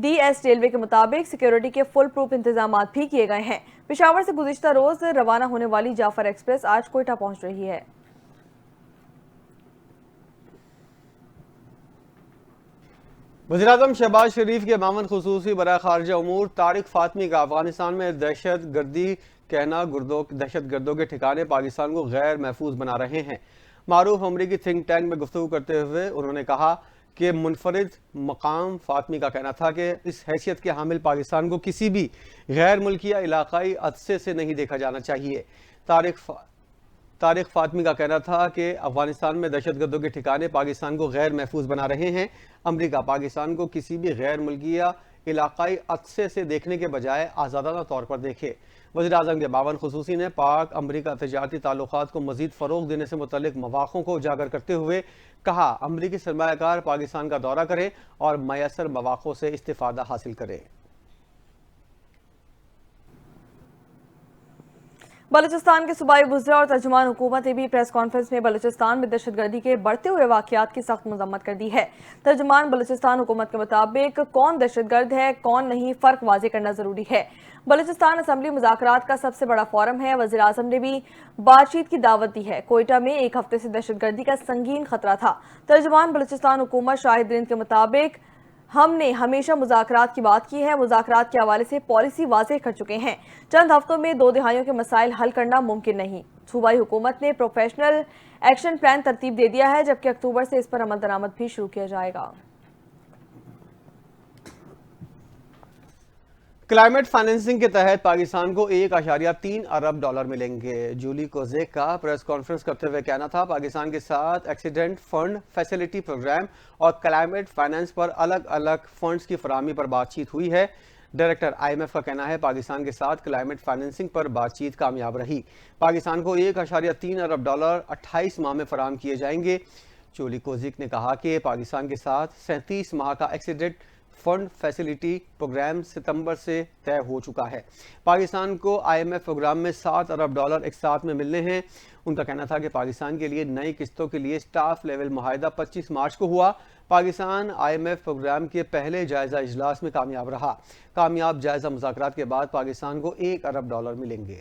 DS railway کے مطابق security کے فل پروف انتظامات بھی کیے گئے ہیں۔ پشاور سے گزشتہ روز روانہ ہونے والی جعفر ایکسپریس آج کوئٹہ پہنچ رہی ہے۔ وزیراعظم شہباز شریف کے معاون خصوصی برائے خارجہ امور طارق فاطمی کا افغانستان میں دہشت گردوں کے ٹھکانے پاکستان کو غیر محفوظ بنا رہے ہیں۔ معروف امریکی تھنک ٹینک میں گفتگو کرتے ہوئے انہوں نے کہا کہ منفرد مقام فاطمی کا کہنا تھا کہ اس حیثیت کے حامل پاکستان کو کسی بھی غیر ملکی یا علاقائی عدسے سے نہیں دیکھا جانا چاہیے۔ طارق فاطمی کا کہنا تھا کہ افغانستان میں دہشت گردوں کے ٹھکانے پاکستان کو غیر محفوظ بنا رہے ہیں۔ امریکہ پاکستان کو کسی بھی غیر ملکی یا علاقائی عدسے سے دیکھنے کے بجائے آزادانہ طور پر دیکھے۔ وزیراعظم کے معاون خصوصی نے پاک امریکہ تجارتی تعلقات کو مزید فروغ دینے سے متعلق مواقعوں کو اجاگر کرتے ہوئے کہا امریکی سرمایہ کار پاکستان کا دورہ کرے اور میسر مواقعوں سے استفادہ حاصل کرے۔ بلوچستان کے صوبائی وزراء اور ترجمان حکومت نے بھی پریس کانفرنس میں بلوچستان میں دہشت گردی کے بڑھتے ہوئے واقعات کی سخت مذمت کر دی ہے۔ ترجمان بلوچستان حکومت کے مطابق کون دہشت گرد ہے کون نہیں فرق واضح کرنا ضروری ہے۔ بلوچستان اسمبلی مذاکرات کا سب سے بڑا فورم ہے۔ وزیراعظم نے بھی بات چیت کی دعوت دی ہے۔ کوئٹہ میں ایک ہفتے سے دہشت گردی کا سنگین خطرہ تھا۔ ترجمان بلوچستان حکومت شاہد رند کے مطابق ہم نے ہمیشہ مذاکرات کی بات کی ہے، مذاکرات کے حوالے سے پالیسی واضح کر چکے ہیں۔ چند ہفتوں میں 2 دہائیوں کے مسائل حل کرنا ممکن نہیں۔ صوبائی حکومت نے پروفیشنل ایکشن پلان ترتیب دے دیا ہے، جبکہ اکتوبر سے اس پر عمل درآمد بھی شروع کیا جائے گا۔ کلائمیٹ فائنینسنگ کے تحت پاکستان کو $1.3 ارب ملیں گے۔ جولی کوزیک کا پریس کانفرنس کرتے ہوئے کہنا تھا پاکستان کے ساتھ ایکسیڈنٹ فنڈ فیسلٹی پروگرام اور کلائمیٹ فائنانس پر الگ الگ فنڈز کی فراہمی پر بات چیت ہوئی ہے۔ ڈائریکٹر IMF کا کہنا ہے پاکستان کے ساتھ کلائمیٹ فائنینسنگ پر بات چیت کامیاب رہی۔ پاکستان کو $1.3 ارب 28 ماہ میں فراہم کیے جائیں گے۔ جولی کوزیک نے کہا کہ پاکستان کے ساتھ 37 ماہ کا ایکسیڈنٹ فنڈ فیسلٹی پروگرام ستمبر سے طے ہو چکا ہے۔ پاکستان کو IMF پروگرام میں $7 ارب ایک ساتھ میں ملنے ہیں۔ ان کا کہنا تھا کہ پاکستان کے لیے نئی قسطوں کے لیے سٹاف لیول معاہدہ 25 مارچ کو ہوا۔ پاکستان IMF پروگرام کے پہلے جائزہ اجلاس میں کامیاب رہا۔ کامیاب جائزہ مذاکرات کے بعد پاکستان کو $1 ارب ملیں گے۔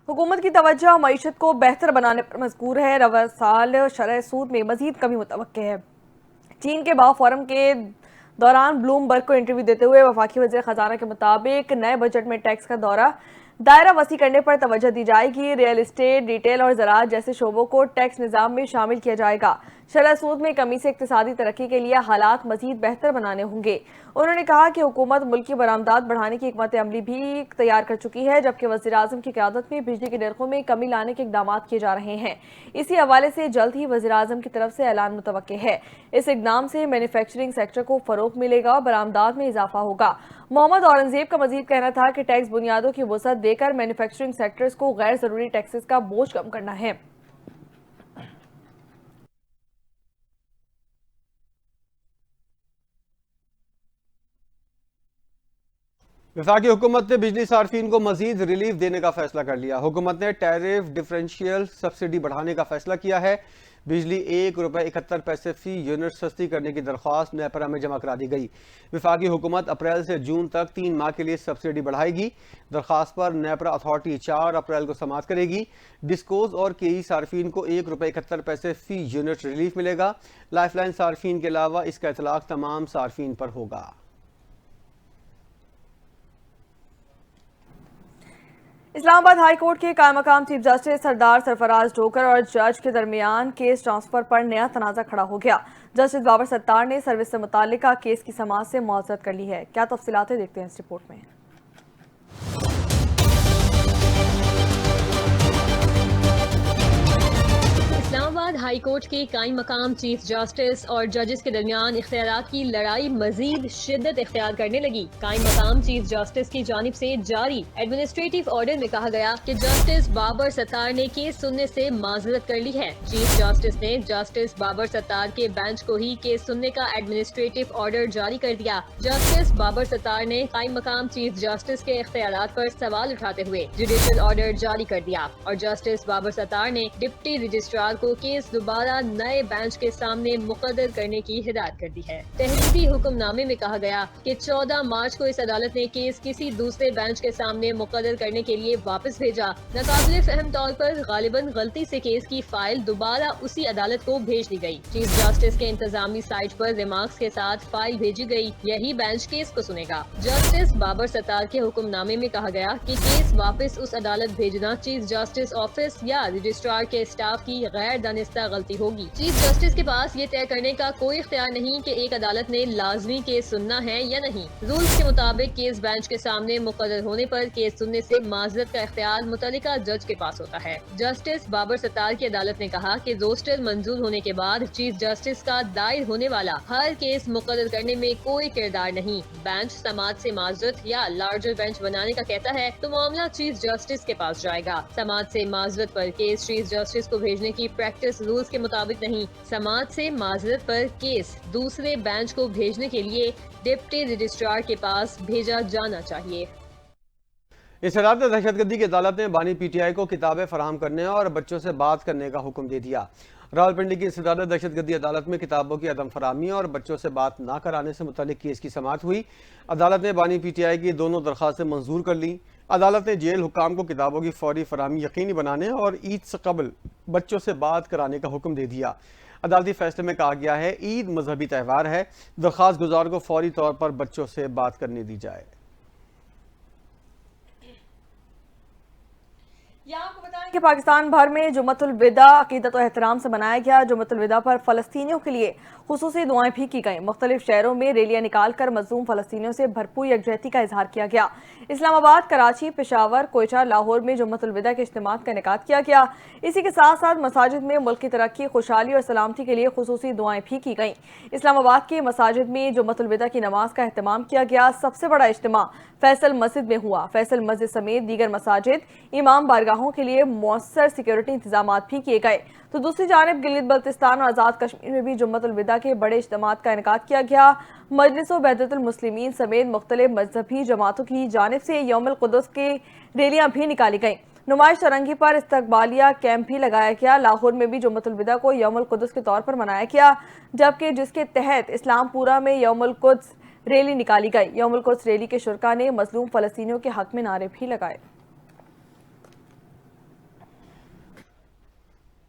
حکومت کی توجہ معیشت کو بہتر بنانے پر مذکور ہے۔ رواں سال شرح سود میں مزید کمی متوقع ہے۔ چین کے باؤ فورم کے دوران بلوم برگ کو انٹرویو دیتے ہوئے وفاقی وزیر خزانہ کے مطابق نئے بجٹ میں ٹیکس کا دائرہ وسیع کرنے پر توجہ دی جائے گی۔ ریئل اسٹیٹ، ریٹیل اور زراعت جیسے شعبوں کو ٹیکس نظام میں شامل کیا جائے گا۔ شرح سود میں کمی سے اقتصادی ترقی کے لیے حالات مزید بہتر بنانے ہوں گے۔ انہوں نے کہا کہ حکومت ملکی برآمدات بڑھانے کی حکمت عملی بھی تیار کر چکی ہے، جبکہ وزیراعظم کی قیادت میں بجلی کے نرخوں میں کمی لانے کے اقدامات کیے جا رہے ہیں۔ اسی حوالے سے جلد ہی وزیراعظم کی طرف سے اعلان متوقع ہے۔ اس اقدام سے مینوفیکچرنگ سیکٹر کو فروغ ملے گا اور برآمدات میں اضافہ ہوگا۔ محمد اورنگزیب کا مزید کہنا تھا کہ ٹیکس بنیادوں کی وسعت دے کر مینوفیکچرنگ سیکٹرز کو غیر ضروری ٹیکسز کا بوجھ کم کرنا ہے۔ وفاقی حکومت نے بجلی صارفین کو مزید ریلیف دینے کا فیصلہ کر لیا۔ حکومت نے ٹیرف ڈفرینشیل سبسڈی بڑھانے کا فیصلہ کیا ہے۔ بجلی $1.71 فی یونٹ سستی کرنے کی درخواست نیپرا میں جمع کرا دی گئی۔ وفاقی حکومت اپریل سے جون تک 3 ماہ کے لیے سبسڈی بڑھائے گی۔ درخواست پر نیپرا اتھارٹی 4 اپریل کو سماعت کرے گی۔ ڈسکوز اور KE صارفین کو $1.71 فی یونٹ ریلیف ملے گا۔ لائف لائن صارفین کے علاوہ اس کا اطلاق تمام صارفین پر ہوگا۔ اسلام آباد ہائی کورٹ کے قائم مقام چیف جسٹس سردار سرفراز ڈھوکر اور جج کے درمیان کیس ٹرانسفر پر نیا تنازع کھڑا ہو گیا۔ جسٹس بابر ستار نے سروس سے متعلقہ کیس کی سماعت سے معذرت کر لی ہے۔ کیا تفصیلات دیکھتے ہیں اس رپورٹ میں۔ اسلام آباد ہائی کورٹ کے قائم مقام چیف جسٹس اور ججز کے درمیان اختیارات کی لڑائی مزید شدت اختیار کرنے لگی۔ قائم مقام چیف جسٹس کی جانب سے جاری ایڈمنسٹریٹو آرڈر میں کہا گیا کہ جسٹس بابر ستار نے کیس سننے سے معذرت کر لی ہے۔ چیف جسٹس نے جسٹس بابر ستار کے بینچ کو ہی کیس سننے کا ایڈمنسٹریٹو آرڈر جاری کر دیا۔ جسٹس بابر ستار نے قائم مقام چیف جسٹس کے اختیارات پر سوال اٹھاتے ہوئے جوڈیشل آرڈر جاری کر دیا اور جسٹس بابر ستار نے ڈپٹی رجسٹرار کو کیس دوبارہ نئے بینچ کے سامنے مقرر کرنے کی ہدایت کر دی ہے۔ تحریری حکم نامے میں کہا گیا کہ 14 مارچ کو اس عدالت نے کیس کسی دوسرے بینچ کے سامنے مقرر کرنے کے لیے واپس بھیجا۔ ناقابل فہم طور پر غالباً غلطی سے کیس کی فائل دوبارہ اسی عدالت کو بھیج دی گئی۔ چیف جسٹس کے انتظامی سائٹ پر ریمارکس کے ساتھ فائل بھیجی گئی، یہی بینچ کیس کو سنے گا۔ جسٹس بابر ستار کے حکم نامے میں کہا گیا کہ کیس واپس اس عدالت بھیجنا چیف جسٹس آفس یا رجسٹرار کے اسٹاف کی غیر دانستہ غلطی ہوگی۔ چیف جسٹس کے پاس یہ طے کرنے کا کوئی اختیار نہیں کہ ایک عدالت نے لازمی کیس سننا ہے یا نہیں۔ رولز کے مطابق کیس بینچ کے سامنے مقرر ہونے پر کیس سننے سے معذرت کا اختیار متعلقہ جج کے پاس ہوتا ہے۔ جسٹس بابر ستار کی عدالت نے کہا کہ روسٹر منظور ہونے کے بعد چیف جسٹس کا دائر ہونے والا ہر کیس مقرر کرنے میں کوئی کردار نہیں۔ بینچ سماعت سے معذرت یا لارجر بینچ بنانے کا کہتا ہے تو معاملہ چیف جسٹس کے پاس جائے گا۔ سماعت سے معذرت پر کیس چیف جسٹس کو بھیجنے کی پریکٹس رولز کے مطابق نہیں۔ سماعت سے معذرت پر کیس دوسرے بینچ کو بھیجنے کے لیے ڈپٹی رجسٹرار کے پاس بھیجا جانا چاہیے۔ اس رات دہشت گردی کی عدالت نے بانی پی ٹی آئی کو کتابیں فراہم کرنے اور بچوں سے بات کرنے کا حکم دے دیا۔ راولپنڈی کی صدر دہشت گردی عدالت میں کتابوں کی عدم فراہمی اور بچوں سے بات نہ کرانے سے متعلق کیس کی سماعت ہوئی۔ عدالت نے بانی پی ٹی آئی کی دونوں درخواستیں منظور کر لیں۔ عدالت نے جیل حکام کو کتابوں کی فوری فراہمی یقینی بنانے اور عید سے قبل بچوں سے بات کرانے کا حکم دے دیا۔ عدالتی فیصلے میں کہا گیا ہے عید مذہبی تہوار ہے، درخواست گزار کو فوری طور پر بچوں سے بات کرنے دی جائے۔ یہاں آپ کو بتائیں کہ پاکستان بھر میں جمعۃ الوداع عقیدت و احترام سے منایا گیا۔ جمعۃ الوداع پر فلسطینیوں کے لیے خصوصی دعائیں بھی کی گئیں۔ مختلف شہروں میں ریلیاں نکال کر مظلوم فلسطینیوں سے بھرپور یکجہتی کا اظہار کیا گیا۔ اسلام آباد، کراچی، پشاور، کوئٹہ، لاہور میں جمعۃ الوداع کے اجتماعات کا انعقاد کیا گیا۔ اسی کے ساتھ ساتھ مساجد میں ملک کی ترقی، خوشحالی اور سلامتی کے لیے خصوصی دعائیں بھی کی گئیں۔ اسلام آباد کے مساجد میں جمعۃ الوداع کی نماز کا اہتمام کیا گیا۔ سب سے بڑا اجتماع فیصل مسجد میں ہوا۔ فیصل مسجد سمیت دیگر مساجد، امام بارگاہوں کے لیے مؤثر سیکیورٹی انتظامات بھی کیے گئے۔ تو دوسری جانب گلگت بلتستان اور آزاد کشمیر میں بھی جمعۃ الوداع کے بڑے اجتماعات کا انعقاد کیا گیا۔ مجلس و بیدۃ المسلمین سمیت مختلف مذہبی جماعتوں کی جانب سے یوم القدس کی ریلیاں بھی نکالی گئیں۔ نمائش سرنگی پر استقبالیہ کیمپ بھی لگایا گیا۔ لاہور میں بھی جمعۃ الوداع کو یوم القدس کے طور پر منایا گیا، جبکہ جس کے تحت اسلام پورہ میں یوم القدس ریلی نکالی گئی۔ یوم القدس ریلی کے شرکاء نے مظلوم فلسطینیوں کے حق میں نعرے بھی لگائے۔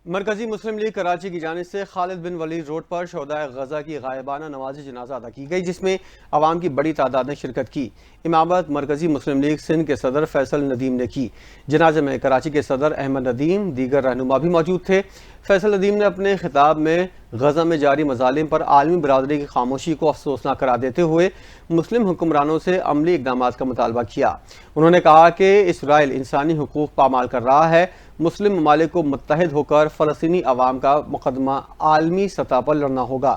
مرکزی مسلم لیگ کراچی کی جانب سے خالد بن ولید روڈ پر شہدائے غزہ کی غائبانہ نماز جنازہ ادا کی گئی، جس میں عوام کی بڑی تعداد نے شرکت کی۔ امامت مرکزی مسلم لیگ سندھ کے صدر فیصل ندیم نے کی۔ جنازے میں کراچی کے صدر احمد ندیم، دیگر رہنما بھی موجود تھے۔ فیصل ندیم نے اپنے خطاب میں غزہ میں جاری مظالم پر عالمی برادری کی خاموشی کو افسوسناک قرار دیتے ہوئے مسلم حکمرانوں سے عملی اقدامات کا مطالبہ کیا۔ انہوں نے کہا کہ اسرائیل انسانی حقوق پامال کر رہا ہے۔ مسلم ممالک کو متحد ہو کر فلسطینی عوام کا مقدمہ عالمی سطح پر لڑنا ہوگا۔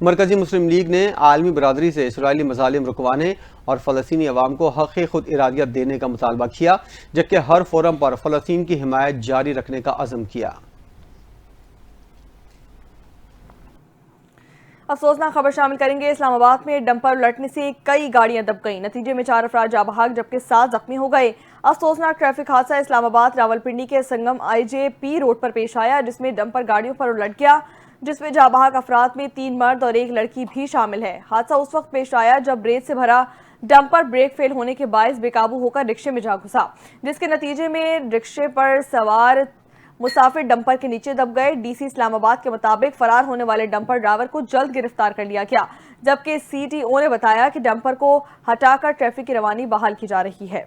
مرکزی مسلم لیگ نے عالمی برادری سے اسرائیلی مظالم رکوانے اور فلسطینی عوام کو حق خود ارادیت دینے کا مطالبہ کیا، جبکہ ہر فورم پر فلسطین کی حمایت جاری رکھنے کا عزم کیا۔ افسوسناک خبر شامل کریں گے۔ اسلام آباد میں ڈمپر الٹنے سے کئی گاڑیاں دب گئیں، نتیجے میں 4 افراد جاں بحق جبکہ 7 زخمی ہو گئے۔ افسوسناک ٹریفک حادثہ اسلام آباد راولپنڈی کے سنگم آئی جے پی روڈ پر پیش آیا، جس میں ڈمپر گاڑیوں پر الٹ گیا، جس میں جاں بحق افراد میں 3 مرد اور 1 لڑکی بھی شامل ہے۔ حادثہ اس وقت پیش آیا جب ریت سے بھرا ڈمپر بریک فیل ہونے کے باعث بے قابو ہو کر رکشے میں جا گھسا، جس کے نتیجے میں رکشے پر سوار مسافر ڈمپر کے نیچے دب گئے۔ ڈی سی اسلام آباد کے مطابق فرار ہونے والے ڈمپر ڈرائیور کو جلد گرفتار کر لیا گیا، جبکہ سی ٹی او نے بتایا کہ ڈمپر کو ہٹا کر ٹریفک کی روانی بحال کی جا رہی ہے۔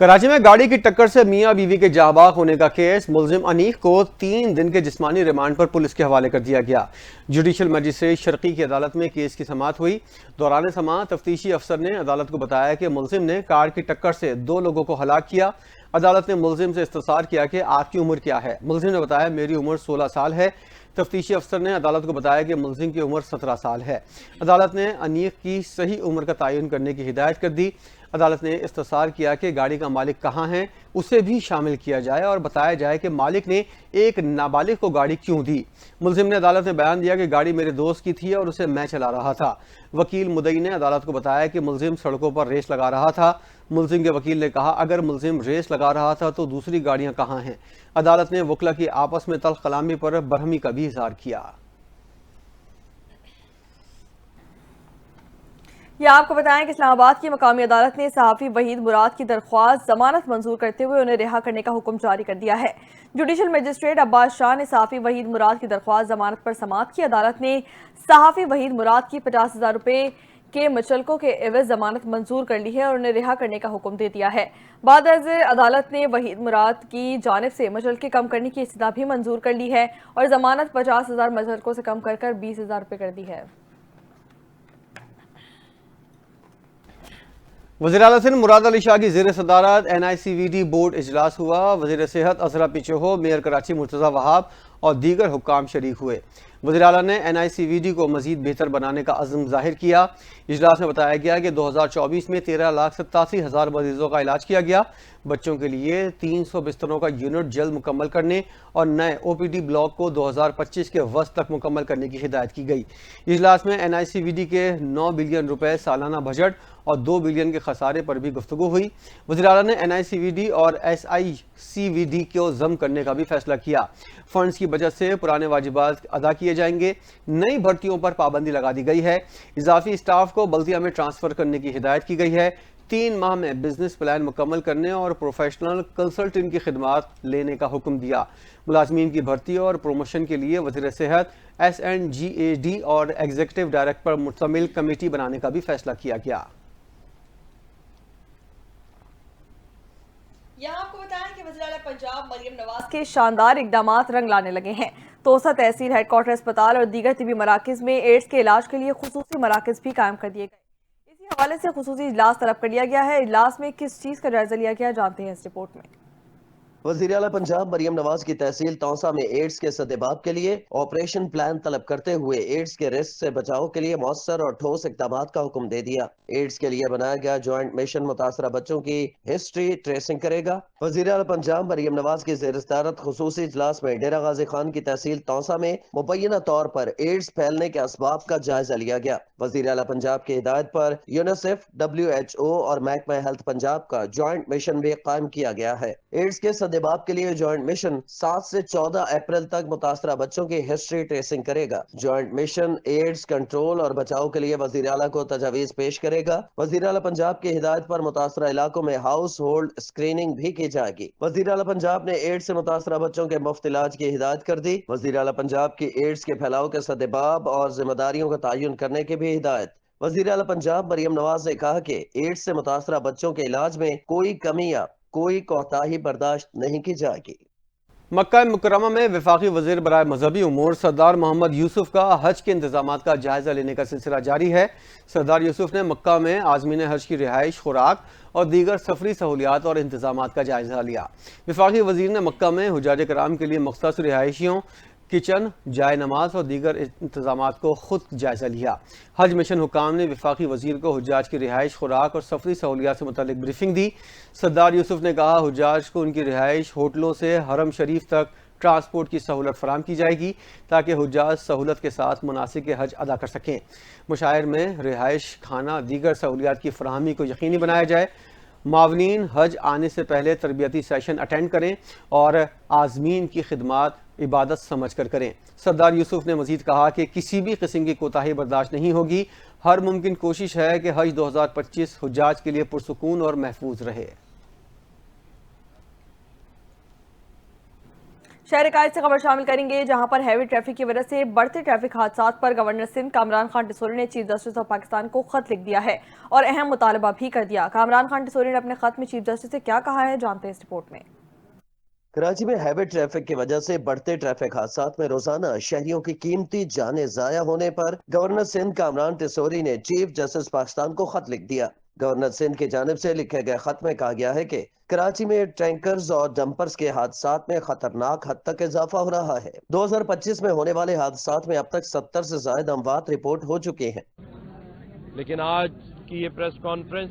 کراچی میں گاڑی کی ٹکر سے میاں بیوی کے جاں بحق ہونے کا کیس، ملزم انیق کو 3 دن کے جسمانی ریمانڈ پر پولیس کے حوالے کر دیا گیا۔ جوڈیشل مجسٹریٹ شرقی کی عدالت میں کیس کی سماعت ہوئی۔ دوران سماعت تفتیشی افسر نے عدالت کو بتایا کہ ملزم نے کار کی ٹکر سے 2 لوگوں کو ہلاک کیا۔ عدالت نے ملزم سے استفسار کیا کہ آپ کی عمر کیا ہے؟ ملزم نے بتایا میری عمر 16 سال ہے۔ تفتیشی افسر نے عدالت کو بتایا کہ ملزم کی عمر 17 سال ہے۔ عدالت نے انیق کی صحیح عمر کا تعین کرنے کی ہدایت کر دی۔ عدالت نے استفسار کیا کہ گاڑی کا مالک کہاں ہے، اسے بھی شامل کیا جائے اور بتایا جائے کہ مالک نے ایک نابالغ کو گاڑی کیوں دی۔ ملزم نے عدالت میں بیان دیا کہ گاڑی میرے دوست کی تھی اور اسے میں چلا رہا تھا۔ وکیل مدعی نے عدالت کو بتایا کہ ملزم سڑکوں پر ریس لگا رہا تھا۔ ملزم کے وکیل نے کہا اگر ملزم ریس لگا رہا تھا تو دوسری گاڑیاں کہاں ہیں؟ عدالت نے وکلا کی آپس میں تلخ کلامی پر برہمی کا بھی اظہار کیا۔ یہ آپ کو بتائیں کہ اسلام آباد کی مقامی عدالت نے صحافی وحید مراد کی درخواست ضمانت منظور کرتے ہوئے انہیں رہا کرنے کا حکم جاری کر دیا ہے۔ جوڈیشل مجسٹریٹ عباس شاہ نے صحافی وحید مراد کی درخواست ضمانت پر سماعت کی۔ عدالت نے صحافی وحید مراد کی 50,000 روپے کے مچلکوں کے عوض ضمانت منظور کر لی ہے اور انہیں رہا کرنے کا حکم دے دیا ہے۔ بعد از عدالت نے وحید مراد کی جانب سے مچلکے کم کرنے کی استدعا بھی منظور کر لی ہے اور ضمانت 50,000 مچلکوں سے کم کر 20,000 روپے کر دی ہے۔ وزیر اعلیٰ سندھ مراد علی شاہ کی زیر صدارت NICVD بورڈ اجلاس ہوا۔ وزیر صحت اضرا پیچوہو، میئر کراچی مرتضی وہاب اور دیگر حکام شریک ہوئے۔ وزیر اعلیٰ نے NICVD کو مزید بہتر بنانے کا عزم ظاہر کیا۔ اجلاس میں بتایا گیا کہ 2024 میں 13,87,000 مریضوں کا علاج کیا گیا۔ بچوں کے لیے 300 بستروں کا یونٹ جلد مکمل کرنے اور نئے OPD بلاک کو 2025 کے وسط تک مکمل کرنے کی ہدایت کی گئی۔ اجلاس میں NICVD کے 9 بلین روپے سالانہ بجٹ اور 2 بلین کے خسارے پر بھی گفتگو ہوئی۔ وزیر اعلیٰ نے NICVD اور SICVD کو ضم کرنے کا بھی فیصلہ کیا۔ فنڈز کی بچت سے پرانے واجبات ادا کیے جائیں گے۔ نئی بھرتیوں پر پابندی لگا دی گئی ہے۔ اضافی اسٹاف کو بلدیہ میں ٹرانسفر کرنے کی ہدایت کی گئی ہے۔ 3 ماہ میں بزنس پلان مکمل کرنے اور پروفیشنل کنسلٹنٹ کی خدمات لینے کا حکم دیا۔ ملازمین کی بھرتی اور پروموشن کے لیے وزیر صحت SNGAD اور ایگزیکٹو ڈائریکٹر پر مشتمل کمیٹی بنانے کا بھی فیصلہ کیا گیا۔ یہاں آپ کو بتائیں کہ وزیر اعلیٰ پنجاب مریم نواز کے شاندار اقدامات رنگ لانے لگے ہیں۔ توسا تحصیل ہیڈ کوارٹر اسپتال اور دیگر طبی مراکز میں ایڈز کے علاج کے لیے خصوصی مراکز بھی قائم کر دیے گئے۔ اسی حوالے سے خصوصی اجلاس طلب کر لیا گیا ہے۔ اجلاس میں کس چیز کا جائزہ لیا گیا جانتے ہیں اس رپورٹ میں۔ وزیر اعلیٰ پنجاب مریم نواز کی تحصیل توسا میں ایڈز کے سدباب کے لیے آپریشن پلان طلب کرتے ہوئے ایڈز کے رسک سے بچاؤ کے لیے مؤثر اور ٹھوس اقدامات کا حکم دے دیا۔ ایڈز کے لیے بنایا گیا جوائنٹ مشن متاثرہ بچوں کی ہسٹری ٹریسنگ کرے گا۔ وزیر اعلیٰ پنجاب مریم نواز کی زیر صدارت خصوصی اجلاس میں ڈیرہ غازی خان کی تحصیل توسا میں مبینہ طور پر ایڈز پھیلنے کے اسباب کا جائزہ لیا گیا۔ وزیر اعلیٰ پنجاب کی ہدایت پر یونیسیف، WHO اور محکمہ ہیلتھ پنجاب کا جوائنٹ مشن بھی قائم کیا گیا ہے۔ ایڈز کے سدباب کے لیے جوائنٹ مشن 7 سے 14 اپریل تک متاثرہ بچوں کی ہسٹری ٹریسنگ کرے گا۔ جوائنٹ مشن ایڈز کنٹرول اور بچاؤ کے لیے وزیر اعلیٰ کو تجاویز پیش کرے گا۔ وزیر اعلیٰ پنجاب کی ہدایت پر متاثرہ علاقوں میں ہاؤس ہولڈ اسکریننگ بھی کی جائے گی۔ وزیر اعلیٰ پنجاب نے ایڈز سے متاثرہ بچوں کے مفت علاج کی ہدایت کر دی۔ وزیر اعلیٰ پنجاب کی ایڈز کے پھیلاؤ کے سدباب اور ذمہ داریوں کا تعین کرنے کی بھی ہدایت۔ وزیر اعلیٰ پنجاب مریم نواز نے کہا کہ ایڈز سے متاثرہ بچوں کے علاج میں کوئی کمی یا کوئی کوتاہی برداشت نہیں کی جائے گی۔ مکہ مکرمہ میں وفاقی وزیر برائے مذہبی امور سردار محمد یوسف کا حج کے انتظامات کا جائزہ لینے کا سلسلہ جاری ہے۔ سردار یوسف نے مکہ میں عازمین حج کی رہائش، خوراک اور دیگر سفری سہولیات اور انتظامات کا جائزہ لیا۔ وفاقی وزیر نے مکہ میں حجاج کرام کے لیے مختص رہائشیوں، کچن، جائے نماز اور دیگر انتظامات کو خود جائزہ لیا۔ حج مشن حکام نے وفاقی وزیر کو حجاج کی رہائش، خوراک اور سفری سہولیات سے متعلق بریفنگ دی۔ سردار یوسف نے کہا حجاج کو ان کی رہائش ہوٹلوں سے حرم شریف تک ٹرانسپورٹ کی سہولت فراہم کی جائے گی تاکہ حجاج سہولت کے ساتھ مناسک حج ادا کر سکیں۔ مشاعر میں رہائش، کھانا، دیگر سہولیات کی فراہمی کو یقینی بنایا جائے۔ معاونین حج آنے سے پہلے تربیتی سیشن اٹینڈ کریں اور عازمین کی خدمات عبادت سمجھ کر کریں۔ سردار یوسف نے مزید کہا کہ کسی بھی قسم کی کوتاہی برداشت نہیں ہوگی۔ ہر ممکن کوشش ہے کہ حج 2025 حجاج کے لیے پرسکون اور محفوظ رہے۔ شہر قائد سے خبر شامل کریں گے جہاں پر ہیوی ٹریفک کی وجہ سے بڑھتے ٹریفک حادثات پر گورنر سندھ کامران خان ٹسوری نے چیف جسٹس آف پاکستان کو خط لکھ دیا ہے اور اہم مطالبہ بھی کر دیا۔ کامران خان ٹسوری نے اپنے خط میں چیف جسٹس سے کیا کہا ہے جانتے ہیں اس رپورٹ میں۔ کراچی میں ہیوی ٹریفک کی وجہ سے بڑھتے ٹریفک حادثات میں روزانہ شہریوں کی قیمتی جانیں ضائع ہونے پر گورنر سندھ کامران ٹسوری نے چیف جسٹس پاکستان کو خط لکھ دیا۔ گورنر سندھ کی جانب سے لکھے گئے خط میں کہا گیا ہے کہ کراچی میں ٹینکرز اور ڈمپرز کے حادثات میں خطرناک حد تک اضافہ ہو رہا ہے۔ 2025 میں ہونے والے حادثات میں اب تک 70 سے زائد اموات رپورٹ ہو چکے ہیں۔ لیکن آج کی یہ پریس کانفرنس